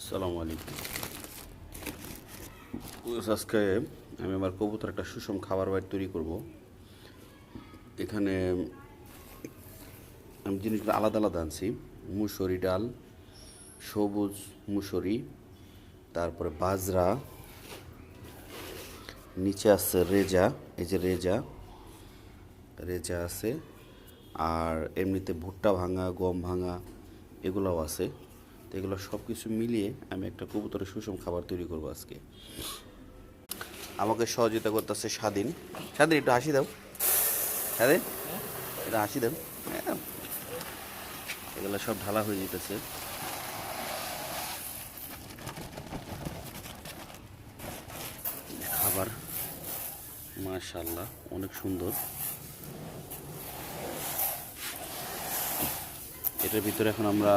আসসালামু আলাইকুম। আজকে আমি আমার কবুতর একটা সুষম খাবার বাইর তৈরি করব। এখানে আমি জিনিসগুলো আলাদা আলাদা আনছি। মুসুরি ডাল, সবুজ মুসুরি, তারপরে বাজরা, নিচে আছে রেজা, এই যে রেজা রেজা আছে, আর এমনিতে ভুট্টা ভাঙা, গম ভাঙা এগুলোও আছে। তো এগুলো সব কিছু মিলিয়ে আমি একটা কবুতরের সুষম খাবার তৈরি করব আজকে। আমাকে সহযোগিতা করতেছে স্বাধীন। স্বাধীন, একটু হাসি দাও। স্বাধীন, একটু হাসি দাও। এগুলো সব ঢালা হয়ে যেতেছে। খাবার মাশাআল্লাহ অনেক সুন্দর। এটার ভিতরে এখন আমরা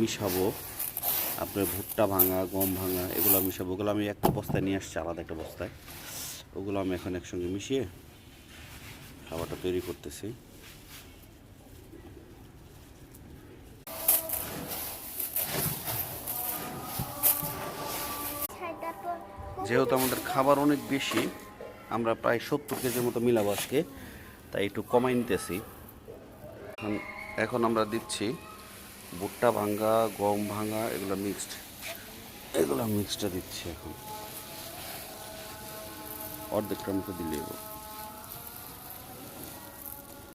মিশাবো আপনার ভুট্টা ভাঙা, গম ভাঙা, এগুলো মিশাবো। ওগুলো আমি একটা বস্তায় নিয়ে আসছি, আলাদা একটা বস্তায়। ওগুলো আমি এখন একসঙ্গে মিশিয়ে খাবারটা তৈরি করতেছি। যেহেতু আমাদের খাবার অনেক বেশি, আমরা প্রায় 70 কেজির মতো মিলাবো আজকে, তাই একটু কমাই নিতেছি। এখন আমরা দিচ্ছি ভুট্টা ভাঙ্গা, গম ভাঙা, এগুলো মিক্সডটা দিচ্ছি এখন। অর্ধেকটার মতো দিলে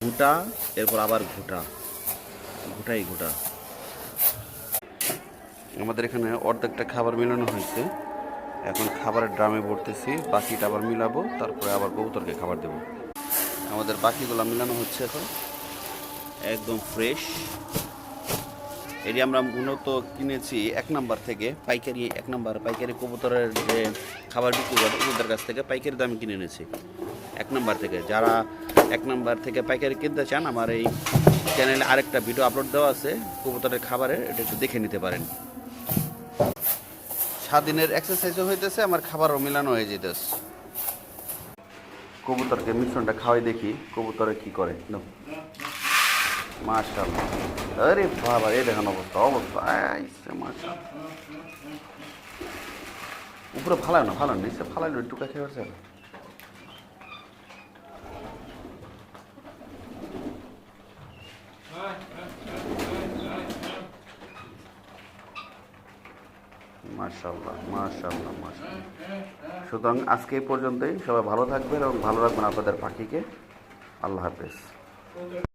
ঘুটা, এরপর আবার ঘুটাই ঘুটা। আমাদের এখানে অর্ধেকটা খাবার মিলানো হয়েছে। এখন খাবারের ড্রামে ভরতেছি, বাকিটা আবার মিলাবো, তারপরে আবার কবুতরকে খাবার দেবো। আমাদের বাকিগুলো মিলানো হচ্ছে এখন, একদম ফ্রেশ। এটি আমরা মূলত কিনেছি 1 নাম্বার থেকে, পাইকারি 1 নাম্বার পাইকারি কবুতরের যে খাবার বিক্রি করে ওদের কাছ থেকে পাইকারি দামে কিনে এনেছি 1 নাম্বার থেকে। যারা 1 নাম্বার থেকে পাইকারি কিনতে চান, আমার এই চ্যানেলে আরেকটা ভিডিও আপলোড দেওয়া আছে কবুতরের খাবারের, এটা একটু দেখে নিতে পারেন। স্বাধীনের এক্সারসাইজও হইতেছে, আমার খাবারও মিলানো হয়ে যেতেছে। কবুতরকে মিশ্রণটা খাওয়াই দেখি কবুতরে কি করে। মাশাআল্লাহ, আরে বাবা, এই দেখেন অবস্থা মাশাআল্লাহ। উপরে ফালায় না, নিচে ফালাইলো একটু কাছে হচ্ছে। মাশাআল্লাহ মাশাআল্লাহ মাশাআল্লাহ। সুতরাং আজকে এই পর্যন্তই। সবাই ভালো থাকবেন এবং ভালো রাখবেন আপনাদের পাখিকে। আল্লাহ হাফেজ।